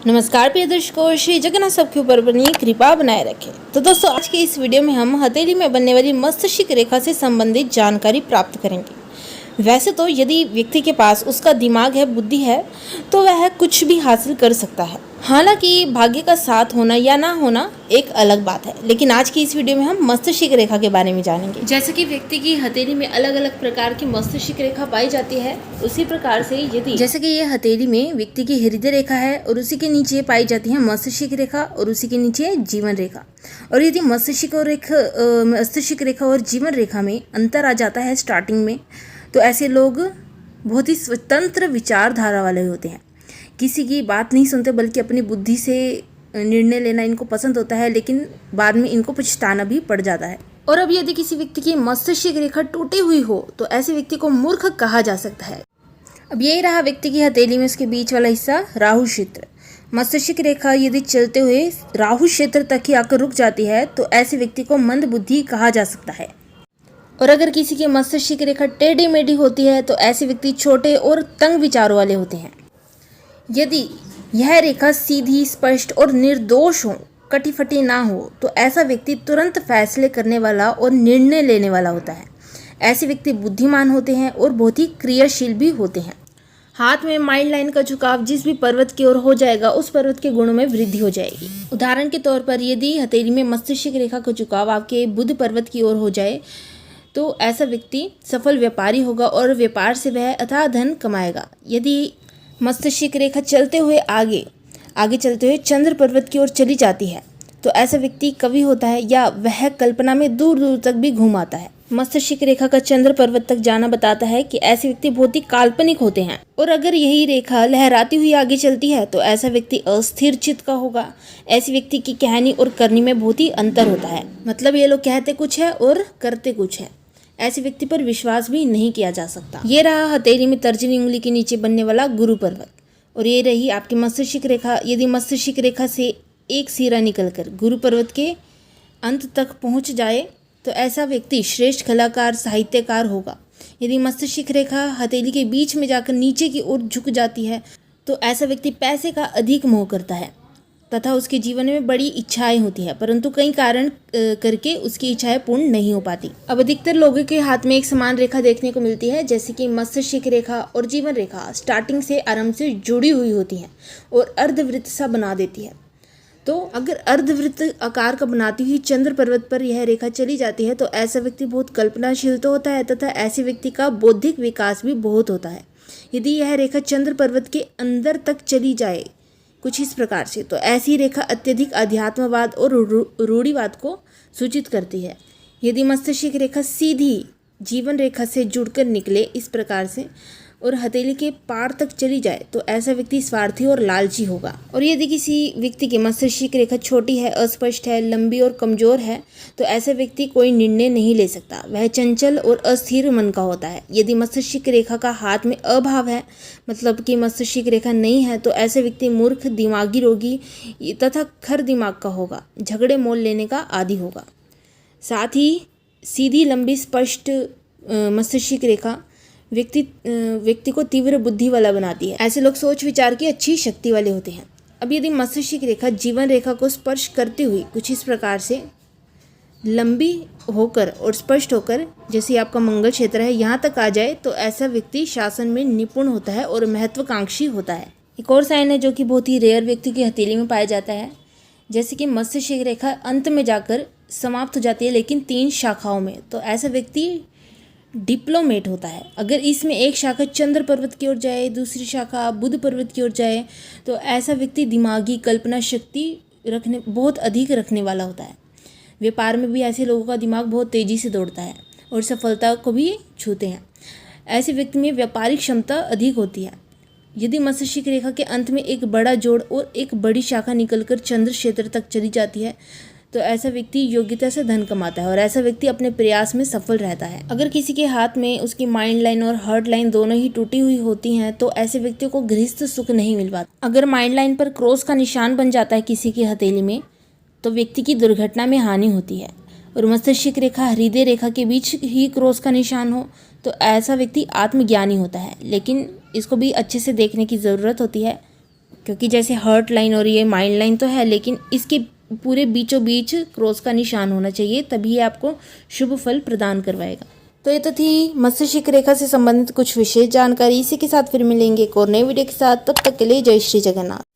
नमस्कार प्रिय दर्शकों, श्री जगन्नाथ सबके ऊपर बनी कृपा बनाए रखे। तो दोस्तों, आज के इस वीडियो में हम हथेली में बनने वाली मस्तिष्क रेखा से संबंधित जानकारी प्राप्त करेंगे। वैसे तो यदि व्यक्ति के पास उसका दिमाग है, बुद्धि है, तो वह कुछ भी हासिल कर सकता है। हालांकि भाग्य का साथ होना या ना होना एक अलग बात है, लेकिन आज की इस वीडियो में हम मस्तिष्क रेखा के बारे में जानेंगे। जैसे कि व्यक्ति की हथेली में अलग अलग प्रकार की मस्तिष्क रेखा पाई जाती है, उसी प्रकार से यदि जैसे कि ये हथेली में व्यक्ति की हृदय रेखा है और उसी के नीचे पाई जाती है मस्तिष्क रेखा और उसी के नीचे जीवन रेखा। और यदि मस्तिष्क रेखा और जीवन रेखा में अंतर आ जाता है स्टार्टिंग में, तो ऐसे लोग बहुत ही स्वतंत्र विचारधारा वाले होते हैं। किसी की बात नहीं सुनते, बल्कि अपनी बुद्धि से निर्णय लेना इनको पसंद होता है, लेकिन बाद में इनको पछताना भी पड़ जाता है। और अब यदि किसी व्यक्ति की मस्तिष्क रेखा टूटी हुई हो, तो ऐसे व्यक्ति को मूर्ख कहा जा सकता है। अब यही रहा व्यक्ति की हथेली में उसके बीच वाला हिस्सा, राहु क्षेत्र। मस्तिष्क रेखा यदि चलते हुए राहु क्षेत्र तक ही आकर रुक जाती है, तो ऐसे व्यक्ति को मंद बुद्धि कहा जा सकता है। और अगर किसी की मस्तिष्क रेखा टेढ़ी मेढ़ी होती है, तो ऐसे व्यक्ति छोटे और तंग विचारों वाले होते हैं। यदि यह रेखा सीधी, स्पष्ट और निर्दोष हो, कटी-फटी ना हो, तो ऐसा व्यक्ति तुरंत फैसले करने वाला और निर्णय लेने वाला होता है। ऐसे व्यक्ति बुद्धिमान होते हैं और बहुत ही क्रियाशील भी होते हैं। हाथ में माइंड लाइन का झुकाव जिस भी पर्वत की ओर हो जाएगा, उस पर्वत के गुणों में वृद्धि हो जाएगी। उदाहरण के तौर पर यदि हथेली में मस्तिष्क रेखा का झुकाव आपके बुध पर्वत की ओर हो जाए, तो ऐसा व्यक्ति सफल व्यापारी होगा और व्यापार से वह अथाह धन कमाएगा। यदि मस्तिष्क रेखा चलते हुए आगे चलते हुए चंद्र पर्वत की ओर चली जाती है, तो ऐसा व्यक्ति कवि होता है या वह कल्पना में दूर दूर तक भी घूम आता है। मस्तिष्क रेखा का चंद्र पर्वत तक जाना बताता है कि ऐसे व्यक्ति बहुत ही काल्पनिक होते हैं। और अगर यही रेखा लहराती हुई आगे चलती है, तो ऐसा व्यक्ति अस्थिर चित्त का होगा। ऐसे व्यक्ति की कहनी और करनी में बहुत ही अंतर होता है। मतलब ये लोग कहते कुछ है और करते कुछ है। ऐसे व्यक्ति पर विश्वास भी नहीं किया जा सकता। ये रहा हथेली में तर्जनी उंगली के नीचे बनने वाला गुरु पर्वत। और ये रही आपकी मस्तिष्क रेखा। यदि मस्तिष्क रेखा से एक सिरा निकलकर गुरु पर्वत के अंत तक पहुंच जाए, तो ऐसा व्यक्ति श्रेष्ठ कलाकार, साहित्यकार होगा। यदि मस्तिष्क रेखा हथेली के बीच में जाकर नीचे की ओर झुक जाती है, तो ऐसा व्यक्ति पैसे का अधिक मोह करता है तथा उसके जीवन में बड़ी इच्छाएं होती है, परंतु कई कारण करके उसकी इच्छाएं पूर्ण नहीं हो पाती। अब अधिकतर लोगों के हाथ में एक समान रेखा देखने को मिलती है, जैसे कि मस्तिष्क रेखा और जीवन रेखा स्टार्टिंग से आरंभ से जुड़ी हुई होती हैं और अर्धवृत्त सा बना देती है। तो अगर अर्धवृत्त आकार का बनाती हुई चंद्र पर्वत पर यह रेखा चली जाती है, तो ऐसा व्यक्ति बहुत कल्पनाशील तो होता है तथा ऐसे व्यक्ति का बौद्धिक विकास भी बहुत होता है। यदि यह रेखा चंद्र पर्वत के अंदर तक चली जाए कुछ इस प्रकार से, तो ऐसी रेखा अत्यधिक अध्यात्मवाद और रूढ़िवाद को सूचित करती है। यदि मस्तिष्क रेखा सीधी जीवन रेखा से जुड़कर निकले इस प्रकार से और हथेली के पार तक चली जाए, तो ऐसा व्यक्ति स्वार्थी और लालची होगा। और यदि किसी व्यक्ति की मस्तिष्क रेखा छोटी है, अस्पष्ट है, लंबी और कमजोर है, तो ऐसा व्यक्ति कोई निर्णय नहीं ले सकता। वह चंचल और अस्थिर मन का होता है। यदि मस्तिष्क रेखा का हाथ में अभाव है, मतलब कि मस्तिष्क रेखा नहीं है, तो ऐसे व्यक्ति मूर्ख, दिमागी रोगी तथा खर दिमाग का होगा। झगड़े मोल लेने का आदी होगा। साथ ही सीधी, लंबी, स्पष्ट मस्तिष्क रेखा व्यक्ति को तीव्र बुद्धि वाला बनाती है। ऐसे लोग सोच विचार की अच्छी शक्ति वाले होते हैं। अब यदि मस्तिष्क रेखा जीवन रेखा को स्पर्श करती हुई कुछ इस प्रकार से लंबी होकर और स्पष्ट होकर, जैसे आपका मंगल क्षेत्र है, यहाँ तक आ जाए, तो ऐसा व्यक्ति शासन में निपुण होता है और महत्वाकांक्षी होता है। एक और साइन है जो कि बहुत ही रेयर व्यक्ति की हथेली में पाया जाता है, जैसे कि मस्तिष्क रेखा अंत में जाकर समाप्त हो जाती है, लेकिन 3 शाखाओं में, तो ऐसा व्यक्ति डिप्लोमेट होता है। अगर इसमें एक शाखा चंद्र पर्वत की ओर जाए, दूसरी शाखा बुध पर्वत की ओर जाए, तो ऐसा व्यक्ति दिमागी कल्पना शक्ति बहुत अधिक रखने वाला होता है। व्यापार में भी ऐसे लोगों का दिमाग बहुत तेज़ी से दौड़ता है और सफलता को भी छूते हैं। ऐसे व्यक्ति में व्यापारिक क्षमता अधिक होती है। यदि मस्तिष्क रेखा के अंत में एक बड़ा जोड़ और एक बड़ी शाखा निकलकर चंद्र क्षेत्र तक चली जाती है, तो ऐसा व्यक्ति योग्यता से धन कमाता है और ऐसा व्यक्ति अपने प्रयास में सफल रहता है। अगर किसी के हाथ में उसकी माइंड लाइन और हार्ट लाइन दोनों ही टूटी हुई होती हैं, तो ऐसे व्यक्तियों को गृहस्थ सुख नहीं मिल पाता। अगर माइंड लाइन पर क्रॉस का निशान बन जाता है किसी की हथेली में, तो व्यक्ति की दुर्घटना में हानि होती है। और मस्तिष्क रेखा हृदय रेखा के बीच ही क्रॉस का निशान हो, तो ऐसा व्यक्ति आत्मज्ञानी होता है। लेकिन इसको भी अच्छे से देखने की ज़रूरत होती है। क्योंकि जैसे हर्ट लाइन और ये माइल्ड लाइन तो है, लेकिन इसके पूरे बीचों बीच क्रॉस का निशान होना चाहिए, तभी ये आपको शुभ फल प्रदान करवाएगा। तो ये तो थी मत्स्यशिख रेखा से संबंधित कुछ विशेष जानकारी। इसी के साथ फिर मिलेंगे एक और नए वीडियो के साथ। तब तक के लिए जय श्री जगन्नाथ।